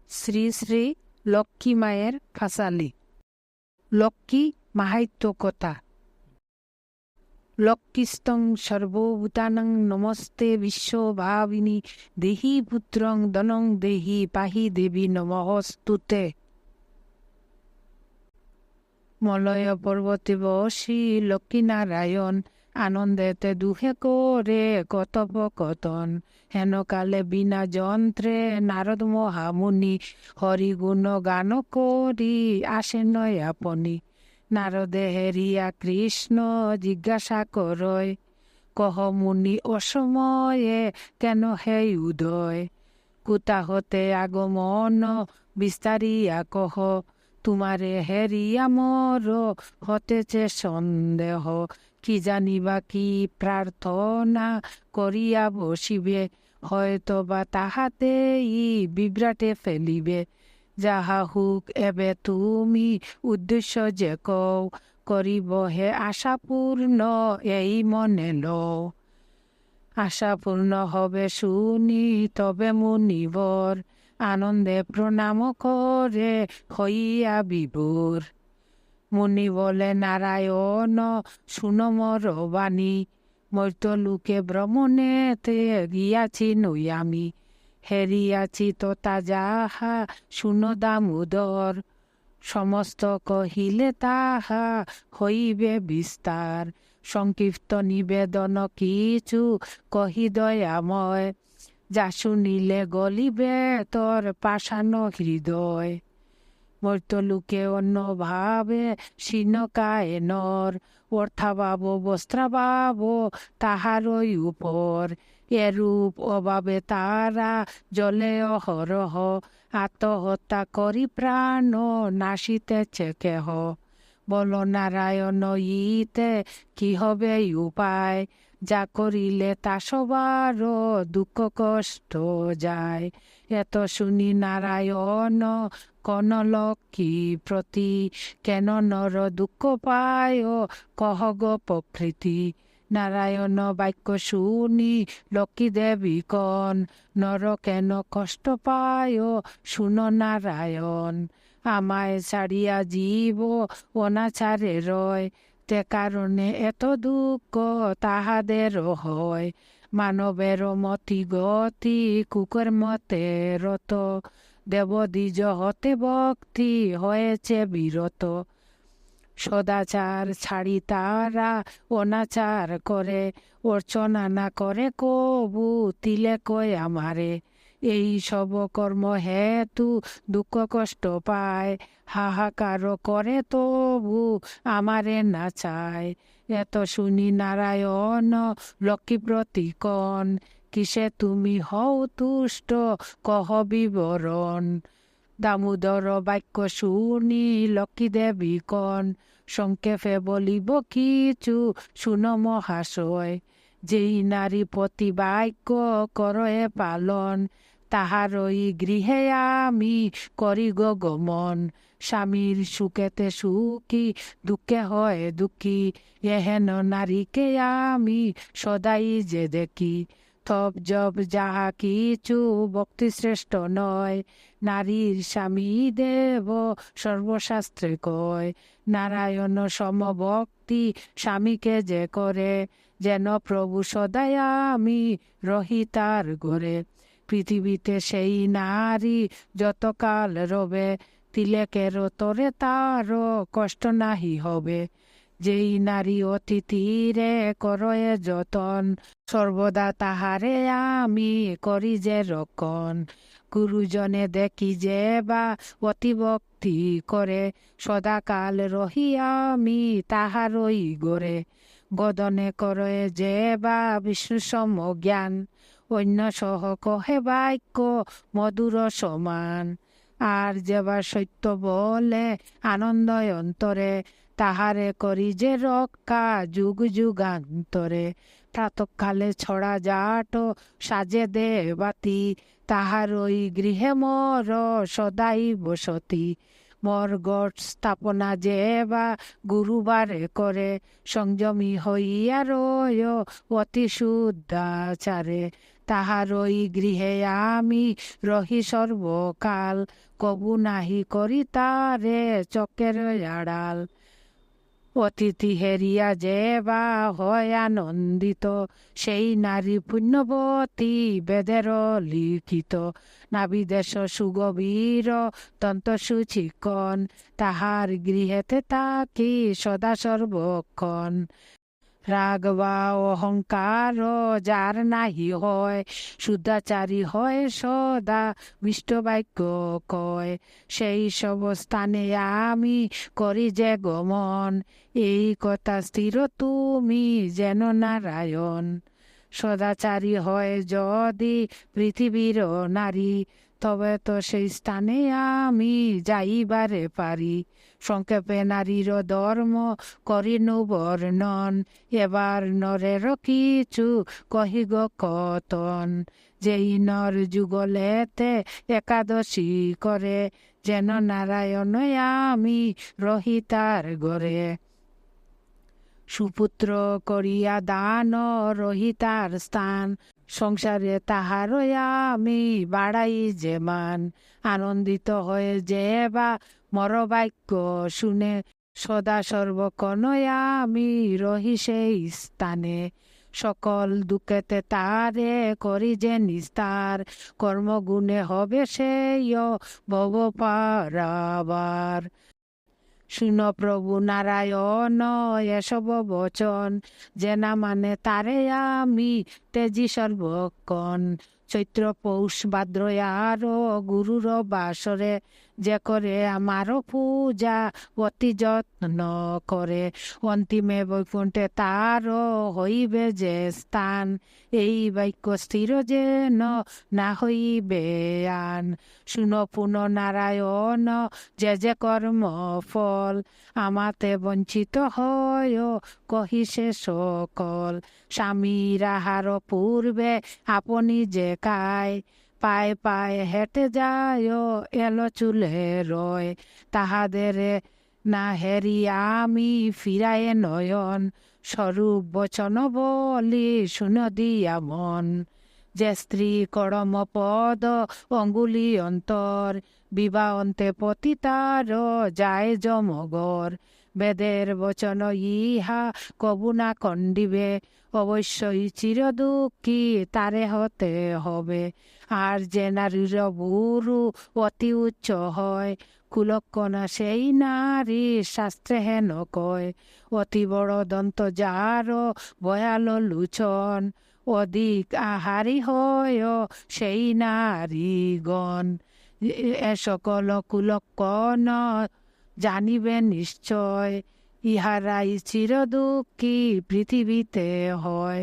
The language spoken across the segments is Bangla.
শ্রী শ্রী লক্ষ্মী মায়ের ফাসালি। লক্ষ্মী মাহাত্য কথা। লক্ষ্মীস্তং সর্বভূতানাং নমস্তে বিশ্বভাবিনী দেহি পুত্রং ধনং দেহি পাহি দেবী নমস্তুতে। মলয় পর্বতে বসি লক্ষ্মীনারায়ণ আনন্দেতে দুহে করে কথোপকথন। হেন কালে বিনা যন্ত্রে নারদ মহামুনি হরিগুণ গান করি আসেন আপনি। নারদে হেরিয়া কৃষ্ণ জিজ্ঞাসা করয়, কহ মুনি অসময়ে কেন হে উদয়? কুতা হতে আগমন বিস্তারিয়া কহ, তোমারে হেরিয়া মর হতেছে সন্দেহ। কি জানিবা কি প্রার্থনা করিয়া বসিবে, হয়তো বা তাহাতেই বিভ্রাটে ফেলিবে। যাহা হুক এবে তুমি উদ্দেশ্য যে কও, করিব হে আশাপূর্ণ এই মনে লও। আশা পূর্ণ হবে শুনি তবে মুনিবর, আনন্দে প্রণাম করে হইয়া বিভোর। মুনি বলে নারায়ণ শুনো মোর বাণী, মর্ত্যলোকে ভ্রমণেতে গিয়াছি নই আমি। হেরিয়াছি তোতা যাহা শুনো দামোদর, সমস্ত কহিলে তাহা হইবে বিস্তার। সংক্ষিপ্ত নিবেদন কিছু কহি দয়াময়, যা শুনিলে গলিবে তোর পাষাণ হৃদয়। মর্ত্যলোকে অন্যভাবে শীর্ণকায় নর, অর্থাভাব বস্ত্রাভাব তাহারই উপর। এরূপ অভাবে তারা জলে অহরহ, আত্মহত্যা করি প্রাণ নাশিতেছে কেহ। বল নারায়ণ ইতে কি হবে উপায়, যা করিলে তা সবার দুঃখ কষ্ট যায়। এত শুনি নারায়ণ কন লক্ষ্মী প্রতি, কেন নর দুঃখ পায় কহ গো প্রকৃতি। নারায়ণ বাক্য শুনি লক্ষ্মী দেবী কন, নর কেন কষ্ট পায় শুনো নারায়ণ। আমায় ছাড়িয়া জীব অনাচারে রয়, তে কারণে এত দুঃখ তাহাদের হয়। মানবের মতি গতি কুকুর মতে রত, দেবদ্বিজ হতে ভক্তি হয়েছে বিরত। সদাচার ছাড়ি তারা অনাচার করে, অর্চনা না করে কবু তিলে কয় আমারে। এই সব কর্ম হেতু দুঃখ কষ্ট পায়, হাহাকার করে তবু আমারে না চায়। এত শুনি নারায়ণ লক্ষ্মী প্রতিকন, কিসে তুমি হও তুষ্ট কহ বিবরণ। দামোদর বাক্য শুনি লক্ষ্মী দেবী কন, সংক্ষেপে বলিব কিছু শুনো মহাশয়। যেই নারী প্রতি বাক্য করয়ে পালন, তাহারই গৃহে আমি করি গো গমন। স্বামীর সুখেতে সুখী দুঃখে হয় দুঃখী, এহেন নারীকে আমি সদাই যে দেখি। তব জব যাহা কিছু ভক্তি শ্রেষ্ঠ নয়, নারীর স্বামী দেব সর্বশাস্ত্রে কয়। নারায়ণ সমভক্তি স্বামীকে যে করে, যেন প্রভু সদাই আমি রহি তার ঘরে। পৃথিবীতে সেই নারী যতকাল রবে, তিলেকের তরে তার কষ্ট নাহি হবে। যেই নারী অতিথিরে করয়ে যতন, সর্বদা তাহারে আমি করি যে রক্ষণ। গুরুজনে দেখি যে বা অতিভক্তি করে, সদাকাল রহি আমি তাহারই গড়ে। গদনে করে যে বা বিষ্ণু সম জ্ঞান, অন্য সহ কহে বাক্য মধুর সমান। আর যেবা সত্য বলে আনন্দ অন্তরে, তাহারে করি যে রক্ষা যুগ যুগান্তরে। প্রাতকালে ছড়া জাট সাজে দে বাতি, তাহার ওই গৃহে মর সদাই বসতি। মর গট স্থাপনা যে বা গুরুবারে করে, সংযমী হইয়া রয় অতি শুদ্ধাচারে। তাহারই গৃহে আমি রহি সর্বকাল, কবু নাহি করি তারে চকের আড়াল। অতিথি হেরিয়া যে বা হয় আনন্দিত, সেই নারী পুণ্যবতী বেদের লিখিত। নাবিদেশ সুগভীর তন্ত সুচিকন, তাহার গৃহেতে তাকি সদা সর্বক্ষণ। রাগ বা অহংকার যার নাহি হয়, শুদ্ধাচারী হয় সদা মিষ্ট বাক্য কয়। সেই সব স্থানে আমি করি যে গমন, এই কথা স্থির তুমি যেন নারায়ণ। সদাচারী হয় যদি পৃথিবীর নারী, তবে তো সেই স্থানে আমি যাইবারে পারি। সংক্ষেপে নারীর ধর্ম করিনু বর্ণন, এবার নরের কিছু কহিগ কতন। যেই নর যুগলেতে একাদশী করে, যেন নারায়ণ আমি রহি তার গরে। সুপুত্র করিয়া দান রহি তার স্থান, সংসারে তাহার আমি বাড়াই যে মান। আনন্দিত হয়ে যে বা মর বাক্য শুনে, সদা সর্বক্ষণ আমি রহি সেই স্থানে। সকল দুঃখেতে তারে করি যে নিস্তার, কর্মগুণে হবে সেই ভব পারাবার। শুন প্রভু নারায়ণ এসব বচন, যে না মানে তারে আমি তেজি সর্বক্ষণ। চৈত্র পৌষ ভাদ্র আরো গুরুর বাসরে, যে করে আমারও পূজা অতি যত্ন করে। অন্তিমে বৈকুণ্ঠে তারও হইবে যে স্থান, এই বাক্য স্থির যেন না হইবে আন। শুন পুন নারায়ণ যে যে কর্ম ফল, আমাতে বঞ্চিত হয় কহিসে সকল। স্বামীর আহার পূর্বে আপনি যে খায়, পায়ে পায়ে হেঁটে যায় এলো চুলে রয়। তাহাদের না হেরি আমি ফিরায়ে নয়ন, স্বরূপ বচন বলি শুন দিয়া মন। যে স্ত্রী কড়ম পদ অঙ্গুলি অন্তর, বিবাহ অন্তে পতিতার যায় যমগর। বেদের বচন ইহা কবু না খণ্ডিবে, অবশ্যই চির দুঃখী তারে হতে হবে। আর যে নারীর বুরু অতি উচ্চ হয়, কুলক্ষণা সেই নারী শাস্ত্রে হেন কয়। অতি বড় দন্ত যার ভয়াল লুচন, অধিক আহারি হয় সেই নারীগণ। এ সকল কুলক্ষণ জানিবে নিশ্চয়, ইহারাই চির দুঃখী পৃথিবীতে হয়।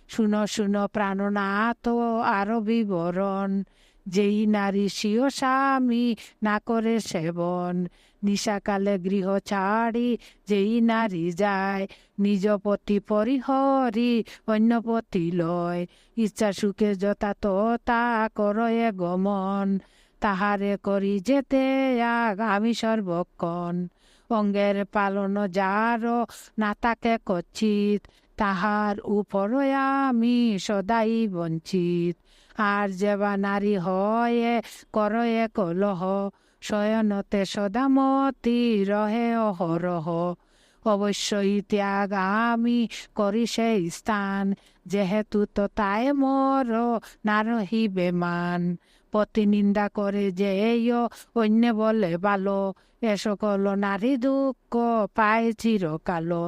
শুনো শুনো প্রাণনাথ আরো বিবরণ, যেই নারী স্বীয় স্বামী না করে সেবন। নিশাকালে গৃহ ছাড়ি যেই নারী যায়, নিজ পতি পরিহরি অন্য পতি লয়। ইচ্ছা সুখে যথা তথা করয়ে গমন, তাহারে করি যেতে আমি সর্বক্ষণ। অঙ্গের পালন যার না তাকে কচ্ছিত, তাহার উপর আমি সদাই বঞ্চিত। আর যেবা নারী হয়ে করয়ে কলহ, শয়নতে সদামতি রহে অহরহ। অবশ্যই ত্যাগ আমি করি সেই স্থান, যেহেতু তো তাই মর না রহিবে মান। পতি নিন্দা করে যে অন্য বলে ভালো, এ সকল নারী দুঃখ পায় চিরকালো।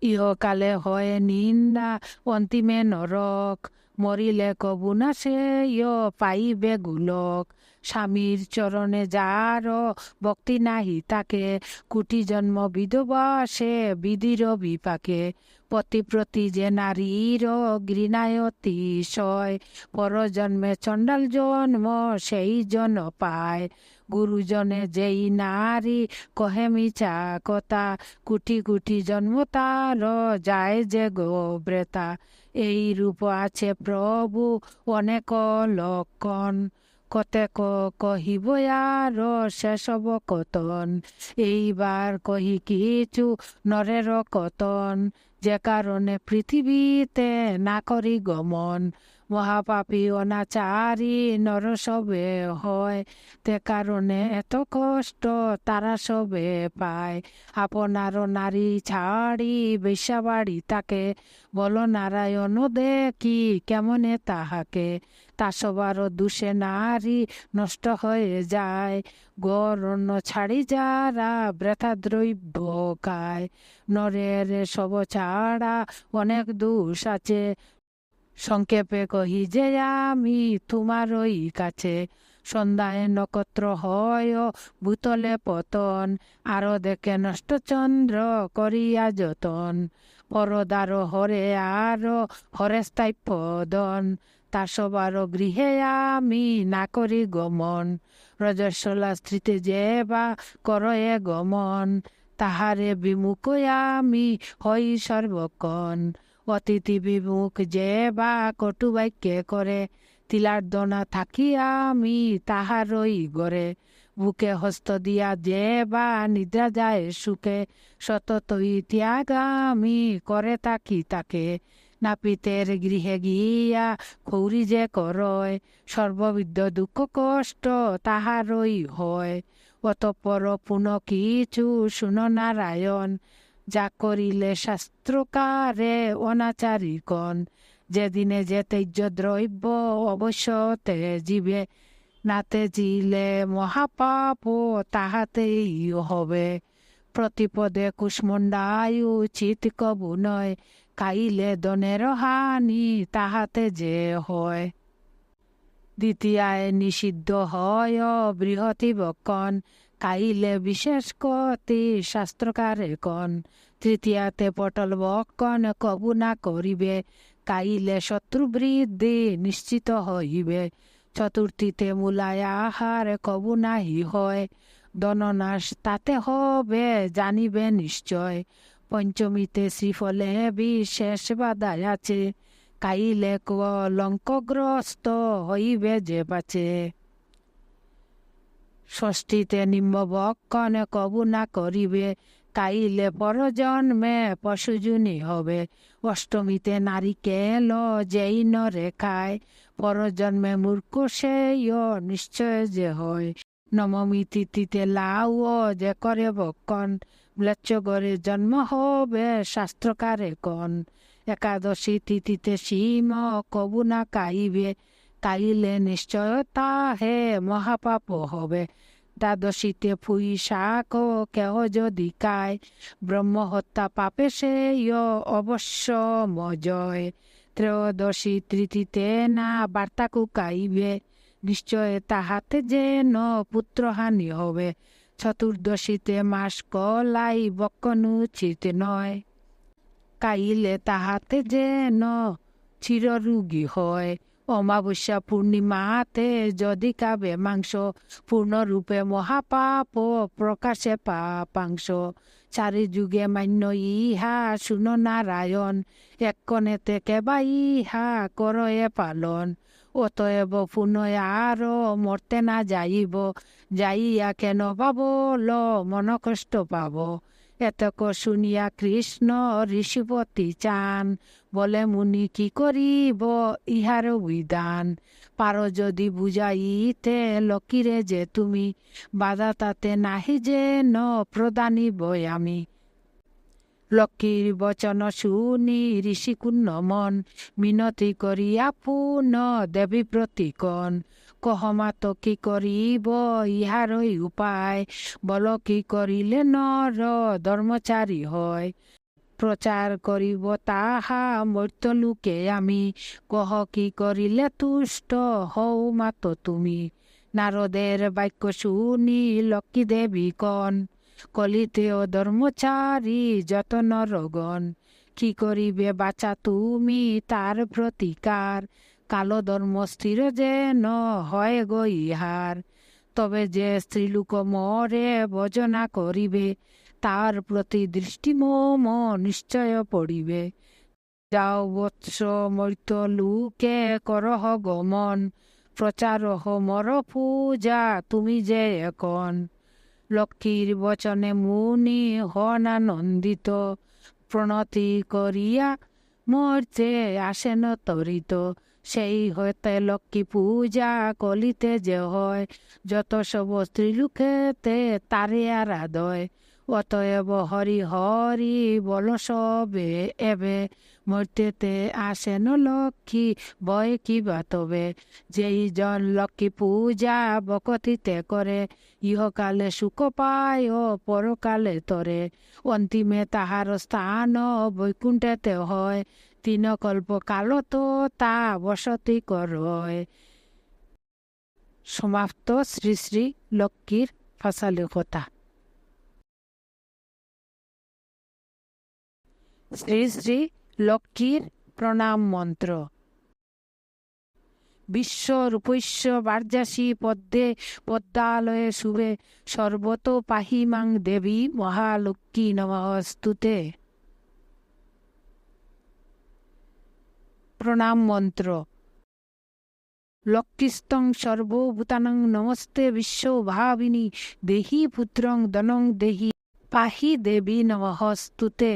ইহকালে হয় নিন্দা অন্তিমে নরক, মরিলে কবু না সেই পাইবে গোলক। স্বামীর চরণে যার ভক্তি নাহি তাকে, কোটি জন্ম বিধবা সে বিধির বিপাকে। পতি প্রতি যে নারীর ঘৃণায় অতিশয়, পরজন্মে চণ্ডাল জন্ম সেই জন পায়। গুরুজনে যেই নারী কহে মিছা কথা, কোটি কোটি জন্ম তার যায় যে গোব্রেতা। এই রূপ আছে প্রভু অনেক লক্ষণ, কতেক কহিব আর শেষ হব কতন, এইবার কহি কিছু নরের কতন, যে কারণে পৃথিবীতে না করি গমন। মহাপাপী অনাচারী নর সবে হয়, তে কারণে এত কষ্ট তারা সবে পায়। আপনার নারী ছাড়ি বেশ্যাবাড়ি তাকে, বলো নারায়ণ দেখি কেমনে তাহাকে। তা সবার দোষে নারী নষ্ট হয়ে যায়, গরণ্য ছাড়ি যারা বৃথা দ্রব্য খায়। নরের সব ছাড়া অনেক দোষ আছে, সংক্ষেপে কহি যে আমি তোমারই কাছে। সন্ধ্যায় নক্ষত্র হয় ভূতলে পতন, আরো দেখে নষ্ট চন্দ্র করিয়া যতন। পরদার হরে আরো হরে স্থায়ী পদন, তা সবার গৃহে আমি না করি গমন। রজস্বলা স্ত্রীতে যে বা করয়ে গমন, তাহারে বিমুখ আমি হই সর্বক্ষণ। অতিথি বিমুখ যে বা কটু বাক্যে করে, তিলার্দনা থাকি আমি তাহারই গড়ে। বুকে হস্ত দিয়া যে বা নিদ্রা যায় সুখে, সততই ত্যাগামি করে তাকি তাকে। নাপিতের গৃহে গিয়া খৌরি যে করয়, সর্ববিধ দুঃখ কষ্ট তাহারই হয়। অতঃপর পুনঃ কিছু শুন নারায়ণ, যা করিলে শাস্ত্রকারে অনাচারী কন। যেদিনে যে তেজ্য দ্রব্য অবশ্য জীবে, নাতে জিলে মহাপাপ তাহাতেই হবে। প্রতিপদে কুষ্মণ্ডায়ু চিত কবু নয়, খাইলে দনের হানি তাহাতে যে হয়। দ্বিতীয়ায় নিষিদ্ধ হয় বৃহতি বক্ষণ, খাইলে বিশেষ কতি শাস্ত্রকারে কন। তৃতীয়াতে পটল বক্ষণ কবু না করিবে, খাইলে শত্রু বৃদ্ধি নিশ্চিত হইবে। চতুর্থীতে মূলায় আহার কবু নাহি হয়, দননাশ তাতে হবে জানিবে নিশ্চয়। পঞ্চমীতে শ্রীফলে বিশেষ বাধায় আছে, খাইলে কলঙ্কগ্রস্ত হইবে যে বাঁচে। ষষ্ঠীতে নিম্নবক্ষণ কবু না করিবে, খাইলে পরজন্মে পশুজুনি হবে। অষ্টমীতে নারিকেল যেই নরে খায়, পরজন্মে মূর্খ সেই নিশ্চয় যে হয়। নবমী তিথিতে লাউ যে করে বক্ষণ, ম্লেচ্ছ গরে জন্ম হবে শাস্ত্রকারে কন। একাদশী তিথিতে সিম কবু না খাইবে, খাইলে নিশ্চয় তাহে মহাপাপ হবে। দ্বাদশীতে পুঁই শাক কেহ যদি খায়, ব্রহ্মহত্যা পাপে সেই অবশ্য মজয়। ত্রয়োদশী তৃতীতে না বার্তাকু খাইবে, নিশ্চয় তাহাতে যেন পুত্রহানি হবে। চতুর্দশীতে মাস কলাই বক্ষণুচিত নয়, খাইলে তাহাতে যেন চিররোগী হয়। অমাবস্যা পূর্ণিমাতে যদি খাবে মাংস, পূর্ণরূপে মহাপাপ প্রকাশে পাপাংশ। চারিযুগে মান্য ইহা শুন নারায়ণ, এক্ষণেতে কেবা ইহা করয়ে পালন। অতএব পুনঃ আর মরতে না যাইব, যাইয়া কেন বাবল মন কষ্ট পাব। এতক শুনিয়া কৃষ্ণ ঋষিপতি চান, বলে মুনি কি করিব ইহার বিধান। পারো যদি বুঝাইতে লকিরে যে তুমি, বাধা তাতে নাহি যে ন প্রদানিব আমি। লক্ষ্মীর বচন শুনি ঋষি কুণ্ণ মন, মিনতি করিয়া পুন দেবী প্রতিকন। কহমাত কি করিব ইহারই উপায়, বল কি করিলে নর ধর্মচারী হয়। প্রচার করিব তাহা মর্ত্য লোকে আমি, কহ কি করিলে তুষ্ট হও মাত তুমি। নারদের বাক্য শুনি লক্ষ্মী দেবী কন, কলিতেও ধর্মচারী যত নরগণ। কি করিবে বাচা তুমি তার প্রতিকার, কালো ধর্ম স্থির যেন হয় গো ইহার। তবে যে স্ত্রীলোক মরে ভজনা করিবে, তার প্রতি দৃষ্টি মম নিশ্চয় পড়িবে। যাও বৎস মর্ত্য লোকে করহ গমন, প্রচার মর পূজা তুমি যে এখন। লক্ষ্মীর বচনে মুনি হন আনন্দিত, প্রণতি করিয়া মরতে আসেন তরিত। সেই হইতে লক্ষ্মী পূজা কলিতে যে হয়, যত সব স্ত্রীলোকেতে তারে আরাধয়। অতএব হরি হরি বল সবে এবে, মূর্তিতে আসেন লক্ষ্মী বয় কিবা তবে। যেই জন লক্ষ্মী পূজা বকতিতে করে, ইহকালে সুখ পায় ও পরকালে তরে। অন্তিমে তাহার স্থান বৈকুণ্ঠেতে হয়, তিন কল্প কালত তা বসতি করয়। সমাপ্ত শ্রী শ্রী লক্ষ্মীর ফসলি কথা। শ্রী শ্রী লক্ষ্মীর প্রণাম মন্ত্র। বিশ্ব রূপস্য বার্যাসী পদ্মে পদ্মালয়ে শুভে, সর্বত পাহি মাং দেবী মহালক্ষ্মী নমস্তুতে। প্রণাম মন্ত্র। লক্ষ্মীস্তং সর্বভূতানাং নমস্তে বিশ্বভাবিনী, দেহি পুত্রং ধনং দেহি পাহি দেবী নমস্তুতে।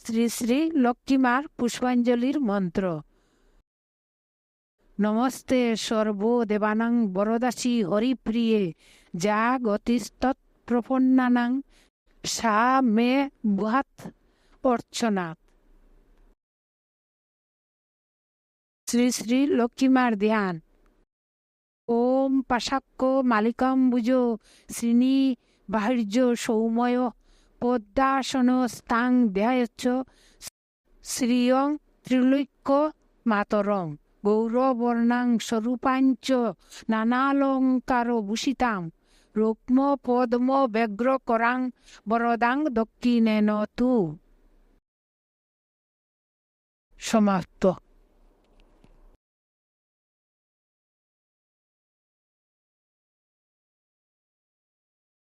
শ্রী শ্রী লক্ষ্মীমার পুষ্পাঞ্জলির মন্ত্র। নমস্তে সর্বদেবানাং বরদাসী হরিপ্রিয়ে, যা গতিস্তৎ প্রপন্নানাং সা মে বুহাত অর্চনাৎ। শ্রী শ্রী লক্ষ্মীমার ধ্যান। ওম পাশাক্য মালিকাম্বুজ শ্রীনি বাহির্য সৌময় পদ্মাসন স্তাং ধ্যায়চ্চ, শ্রিয়ং ত্রিলোক্য মাতরং গৌরবর্ণাং স্বরূপাঞ্চ নানালঙ্কার ভূষিতাং, রুক্ম পদ্ম ব্যগ্র করাং বরদাং দক্ষিণেন তু। সমাপ্ত।